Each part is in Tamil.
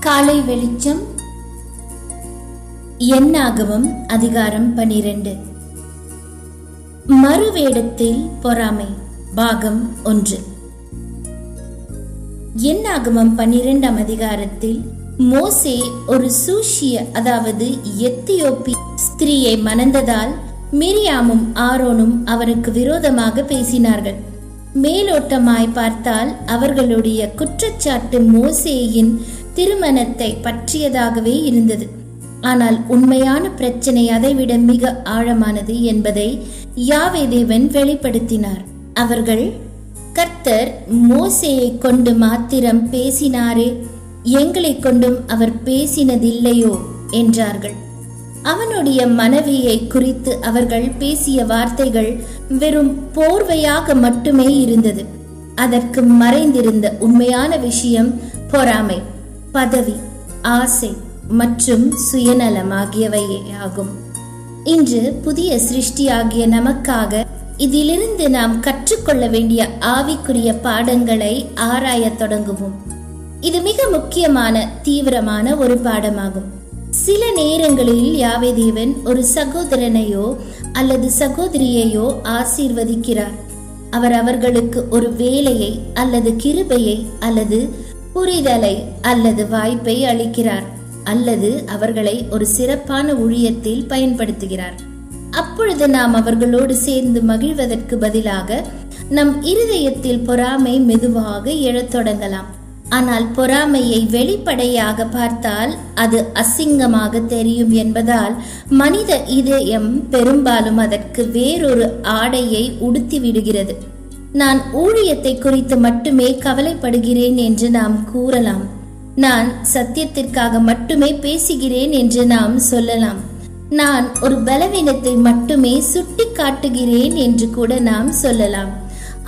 காலை வெளிச்சம். என்னாகமம் அதிகாரம் 12. மறுவேடத்தில் பொறாமை பாகம் 1. என்னாகமம் 12ஆம் அதிகாரத்தில் மோசே ஒரு சூஷிய அதாவது எத்தியோப்பிய ஸ்திரீயை மணந்ததால் மிரியாமும் ஆரோனும் அவருக்கு விரோதமாக பேசினார்கள். மேலோட்டமாய் பார்த்தால் அவர்களுடைய குற்றச்சாட்டு மோசேயின் திருமணத்தை பற்றியதாகவே இருந்தது. ஆனால் உண்மையான பிரச்சனை அதைவிட மிக ஆழமானது என்பதை யாவே தேவன் வெளிப்படுத்தினார். அவர்கள், கர்த்தர் மோசேயை கொண்டு மாத்திரம் பேசினாரே, எங்களை கொண்டும் அவர் பேசினதில்லையோ என்றார்கள். அவனுடைய மனைவியை குறித்து அவர்கள் பேசிய வார்த்தைகள் வெறும் போர்வையாக மட்டுமே இருந்தது. அதற்கு மறைந்திருந்த உண்மையான விஷயம் பொறாமை, பதவி, ஆசை மற்றும் சுயநலம் ஆகியவையே ஆகும். இன்று புதிய சிருஷ்டியாகிய நமக்காக இதிலிருந்து நாம் கற்றுக்கொள்ள வேண்டிய ஆவிக்குரிய பாடங்களை ஆராயத் தொடங்குவோம். இது மிக முக்கியமான தீவிரமான ஒரு பாடமாகும். சில நேரங்களில் யாவே தேவன் ஒரு சகோதரனையோ அல்லது சகோதரியையோ ஆசீர்வதிக்கிறார். அவர் அவர்களுக்கு ஒரு வேலையை அல்லது கிருபையை அல்லது புரிதலை அல்லது வாய்ப்பை அளிக்கிறார், அல்லது அவர்களை ஒரு சிறப்பான ஊழியத்தில் பயன்படுத்துகிறார். அப்பொழுது நாம் அவர்களோடு சேர்ந்து மகிழ்வதற்கு பதிலாக நம் இருதயத்தில் பொறாமை மெதுவாக எழத் தொடங்கலாம். ஆனால் பொறாமையை வெளிப்படையாக பார்த்தால் அது அசிங்கமாக தெரியும் என்பதால் மனித இதயம் பெரும்பாலும் அதற்கு வேறொரு ஆடையை உடுத்தி விடுகிறது. நான் ஊழியத்தை குறித்து மட்டுமே கவலைப்படுகிறேன் என்று நாம் கூறலாம். நான் சத்தியத்திற்காக மட்டுமே பேசுகிறேன் என்று நாம் சொல்லலாம். நான் ஒரு பலவீனத்தை மட்டுமே சுட்டி காட்டுகிறேன் என்று கூட நாம் சொல்லலாம்.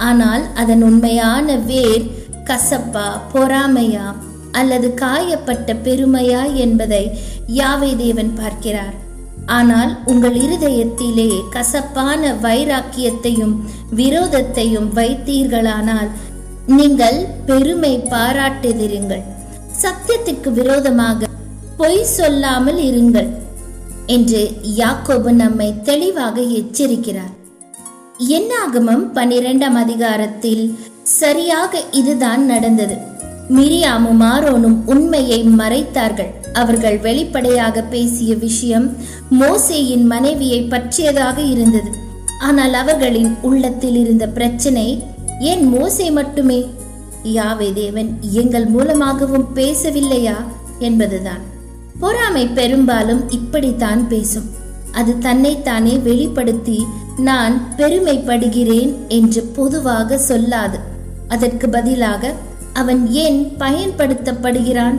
ஆனால் அதன் உண்மையான வேர் கசப்பா, பொறாமையா அல்லது காயப்பட்ட பெருமையா என்பதை யாவே தேவன் பார்க்கிறார். ஆனால் உங்கள் இருதயத்திலே கசப்பான வைராக்கியத்தையும் விரோதத்தையும் வைத்தீர்களானால் நீங்கள் பெருமை பாராட்டுகிறீர்கள். சத்தியத்திற்கு விரோதமாக பொய் சொல்லாமல் இருங்கள் என்று யாக்கோபு நம்மை தெளிவாக எச்சரிக்கிறார். என்னாகமம் 12ஆம் அதிகாரத்தில் சரியாக இதுதான் நடந்தது. மிரியாமும் ஆரோனும் உண்மையை மறைத்தார்கள். அவர்கள் வெளிப்படையாக பேசிய விஷயம் மோசேயின் மனைவியை பற்றியதாக இருந்தது. ஆனால் அவர்களின் உள்ளத்தில் இருந்த பிரச்சனை ஏன் மோசே மட்டுமே, யாவே தேவன் எங்கள் மூலமாகவும் பேசவில்லையா என்பதுதான். பொறாமை பெரும்பாலும் இப்படித்தான் பேசும். அது தன்னைத்தானே வெளிப்படுத்தி நான் பெருமைப்படுகிறேன் என்று பொதுவாக சொல்லாது. அதற்கு பதிலாக அவன் ஏன் பயன்படுத்தப்படுகிறான்,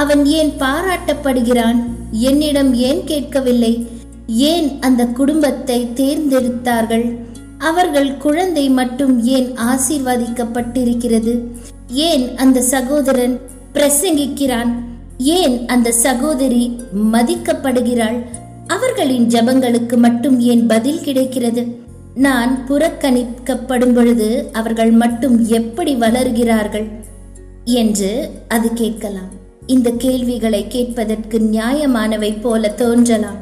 அவன் ஏன் பாராட்டப்படுகிறான், என்னிடம் ஏன் கேட்கவில்லை, ஏன் அந்த குடும்பத்தை தேர்ந்தெடுத்தார்கள், அவர்கள் குழந்தை மட்டும் ஏன் ஆசீர்வதிக்கப்பட்டிருக்கிறது, ஏன் அந்த சகோதரன் பிரசங்கிக்கிறான், ஏன் அந்த சகோதரி மதிக்கப்படுகிறாள், அவர்களின் ஜபங்களுக்கு மட்டும் ஏன் பதில் கிடைக்கிறது, நான் புறக்கணிக்கப்படும் பொழுது அவர்கள் மட்டும் எப்படி வளர்கிறார்கள் என்று அது கேட்கலாம். இந்த கேள்விகளை கேட்பதற்கு நியாயமானவை போல தோன்றலாம்.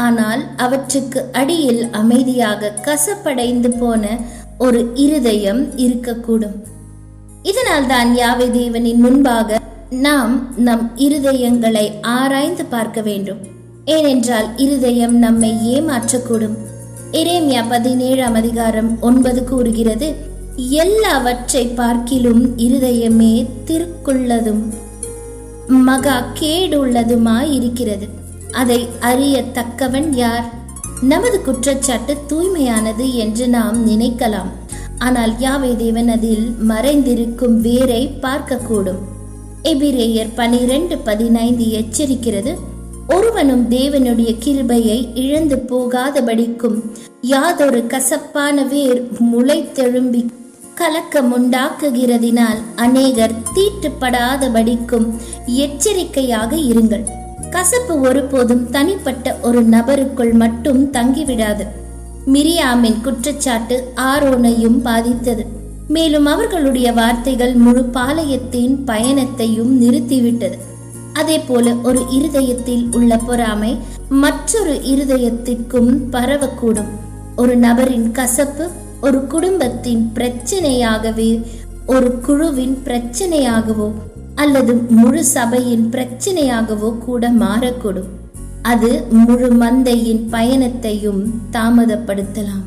ஆனால் அவற்றுக்கு அடியில் அமைதியாக கசப்படைந்து போன ஒரு இருதயம் இருக்கக்கூடும். இதனால் தான் யாவே தேவனின் முன்பாக நாம் நம் இருதயங்களை ஆராய்ந்து பார்க்க வேண்டும். ஏனென்றால் இருதயம் நம்மை ஏமாற்றக்கூடும். எரேமியா 17ஆம் அதிகாரம் 9 கூறுகிறது, எல்லாவற்றை பார்க்கிலும் இருதயமே திருக்குள்ளதும் மகா கேடுள்ளதுமாய் இருக்கிறது, அதை அறியத்தக்கவன் யார்? நமது குற்றச்சாட்டு தூய்மையானது என்று நாம் நினைக்கலாம். ஆனால் யாவே தேவன் அதில் மறைந்திருக்கும் வேரை பார்க்கக்கூடும். எபிரேயர் 12:15 எச்சரிக்கிறது, ஒருவனும் தேவனுடைய கிருபையை இழந்து போகாதபடிக்கும் யாதொரு கசப்பான வேர் முளைத்தெழும்பி கலக்கம் உண்டாக்குகிறதினால் அநேகர் தீட்டுப்படாதபடிக்கும் எச்சரிக்கையாக இருங்கள். கசப்பு ஒருபோதும் தனிப்பட்ட ஒரு நபருக்குள் மட்டும் தங்கிவிடாது. மிரியாமின் குற்றச்சாட்டு ஆரோனையும் பாதித்தது. மேலும் அவர்களுடைய வார்த்தைகள் முழு பாளையத்தின் பயணத்தையும் நிறுத்திவிட்டது. அதே போல ஒரு இருதயத்தில் உள்ள பொறாமை மற்றொரு இருதயத்திற்கும் பரவக்கூடும். ஒரு நபரின் கசப்பு ஒரு குடும்பத்தின் பிரச்சனையாகவே, ஒரு குழுவின் பிரச்சனையாகவோ அல்லது முழு சபையின் பிரச்சனையாகவோ கூட மாறக்கூடும். அது முழு மந்தையின் பயணத்தையும் தாமதப்படுத்தலாம்.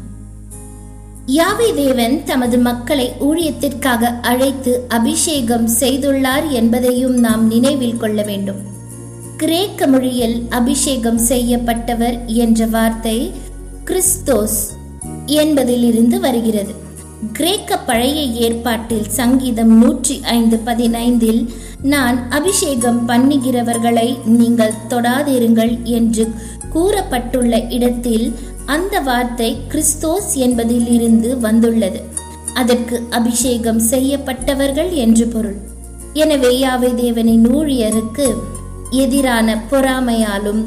யாவே தேவன் தமது மக்களை ஊழியத்திற்காக அழைத்து அபிஷேகம் செய்துள்ளார் என்பதையும் நாம் நினைவில் கொள்ள வேண்டும். கிரேக்க மொழியில் அபிஷேகம் செய்யப்பட்டவர் என்ற வார்த்தை கிறிஸ்தோஸ் என்பதிலிருந்து வருகிறது. கிரேக்க பழைய ஏற்பாட்டில் சங்கீதம் 105:15 நான் அபிஷேகம் பண்ணுகிறவர்களை நீங்கள் தொடாதிருங்கள் என்று கூறப்பட்டுள்ள இடத்தில் அந்த வார்த்தை கிறிஸ்தோஸ் என்பதில் இருந்து வந்துள்ளது. அதற்கு அபிஷேகம் செய்யப்பட்டவர்கள் என்று பொருள். எனவே யாவே தேவனின் ஊழியருக்கு எதிரான பொறாமையாலும்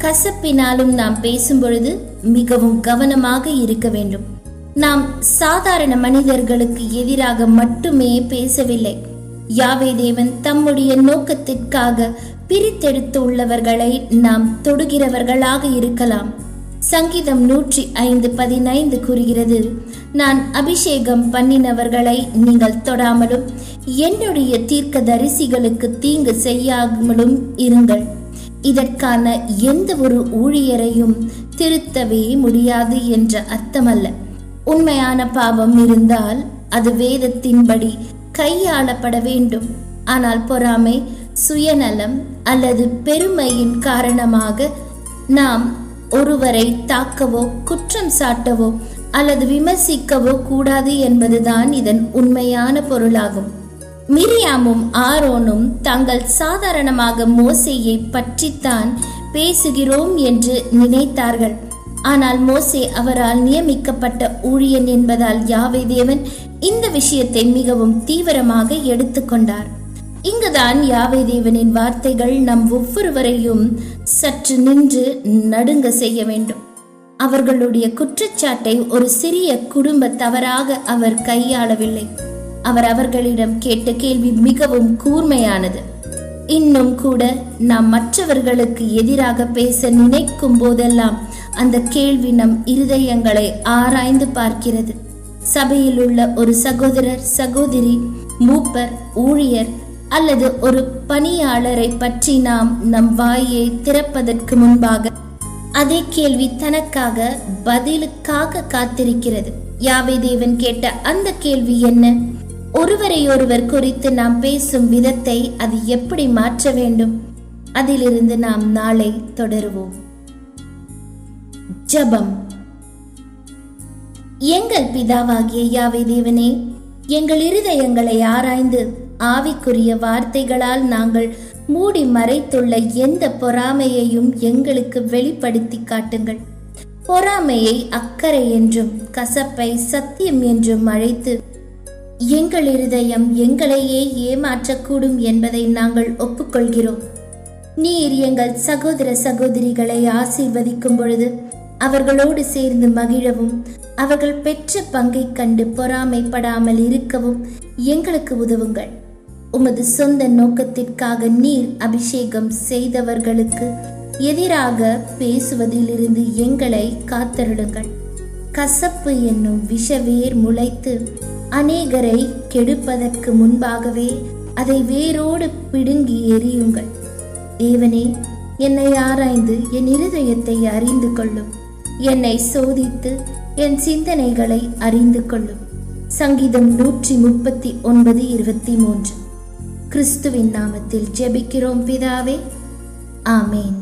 கசப்பினாலும் நாம் பேசும் பொழுது மிகவும் கவனமாக இருக்க வேண்டும். நாம் சாதாரண மனிதர்களுக்கு எதிராக மட்டுமே பேசவில்லை. யாவே தேவன் தம்முடைய நோக்கத்திற்காக பிரித்தெடுத்து உள்ளவர்களை நாம் தொடுகிறவர்களாக இருக்கலாம். சங்கீதம் 105:15 கூறுகிறது, நான் அபிஷேகம் பண்ணினவர்களை நீங்கள் தொடாமலும் என்னுடைய தீர்க்க தரிசிகளுக்கு தீங்கு செய்யாமலும் இருங்கள். இதற்கான எந்த ஒரு ஊழியரையும் திருத்தவே முடியாது என்ற அர்த்தமல்ல. உண்மையான பாவம் இருந்தால் அது வேதத்தின்படி கையாளப்பட வேண்டும். ஆனால் பொறாமை, சுயநலம் அல்லது பெருமையின் காரணமாக நாம் ஒருவரை தாக்கவோ குற்றம் சாட்டவோ அல்லது விமர்சிக்கவோ கூடாது என்பதுதான் இதன் உண்மையான பொருளாகும். மிரியாமும் ஆரோனும் தாங்கள் சாதாரணமாக மோசேயை பற்றித்தான் பேசுகிறோம் என்று நினைத்தார்கள். ஆனால் மோசே அவரால் நியமிக்கப்பட்ட ஊழியன் என்பதால் யாவே தேவன் இந்த விஷயத்தை மிகவும் தீவிரமாக எடுத்துக்கொண்டார். இங்குதான் யாவே தேவனின் வார்த்தைகள் நம் ஒவ்வொருவரையும் சற்று நின்று நடுங்க செய்ய வேண்டும். அவர்களுடைய குற்றச்சாட்டை ஒரு சிறிய குடும்ப தவறாக அவர் கையாளவில்லை. அவர் அவர்களிடம் கேட்ட கேள்வி மிகவும் கூர்மையானது. இன்னும் கூட நாம் மற்றவர்களுக்கு எதிராக பேச நினைக்கும் போதெல்லாம் அந்த கேள்வி நம் இருதயங்களை ஆராய்ந்து பார்க்கிறது. சபையில் உள்ள ஒரு சகோதரர், சகோதரி, மூப்பர், ஊழியர் அல்லது ஒரு பணியாளரை பற்றி நாம் நம் வாயை திறப்பதற்கு முன்பாக அதே கேள்வி தனக்காக பதிலுக்காக காத்திருக்கிறது. யாவே தேவன் கேட்ட அந்த கேள்வி என்ன? ஒருவரை ஒருவர் குறித்து நாம் பேசும் விதத்தை அது எப்படி மாற்ற வேண்டும்? அதிலிருந்து நாம் நாளை தொடருவோம். ஜெபம். எங்கள் பிதாவாகிய யாவே தேவனே, எங்கள் இருதயங்களை ஆராய்ந்து ஆவிக்குரிய வார்த்தைகளால் நாங்கள் மூடி மறைத்துள்ள எந்த பொறாமையையும் எங்களுக்கு வெளிப்படுத்தி காட்டுங்கள். பொறாமையை அக்கறை என்றும் கசப்பை சத்தியம் என்றும் அழைத்து எங்கள் இருதயம் எங்களையே ஏமாற்றக்கூடும் என்பதை நாங்கள் ஒப்புக்கொள்கிறோம். நீர் எங்கள் சகோதர சகோதரிகளை ஆசீர்வதிக்கும் பொழுது அவர்களோடு சேர்ந்து மகிழவும் அவர்கள் பெற்ற பங்கை கண்டு பொறாமைப்படாமல் இருக்கவும் எங்களுக்கு உதவுங்கள். உமது சொந்த நோக்கத்திற்காக நீர் அபிஷேகம் செய்தவர்களுக்கு எதிராக பேசுவதிலிருந்து எங்களை காத்தருளுங்கள். கசப்பு என்னும் விஷவேர் முளைத்து அநேகரை கெடுப்பதற்கு முன்பாகவே அதை வேரோடு பிடுங்கி எறியுங்கள். தேவனே, என்னை ஆராய்ந்து என் இருதயத்தை அறிந்து கொள்ளும். என்னை சோதித்து என் சிந்தனைகளை அறிந்து கொள்ளும். சங்கீதம் 139:23. கிறிஸ்துவின் நாமத்தில் ஜெபிக்கிறோம் பிதாவே, ஆமேன்.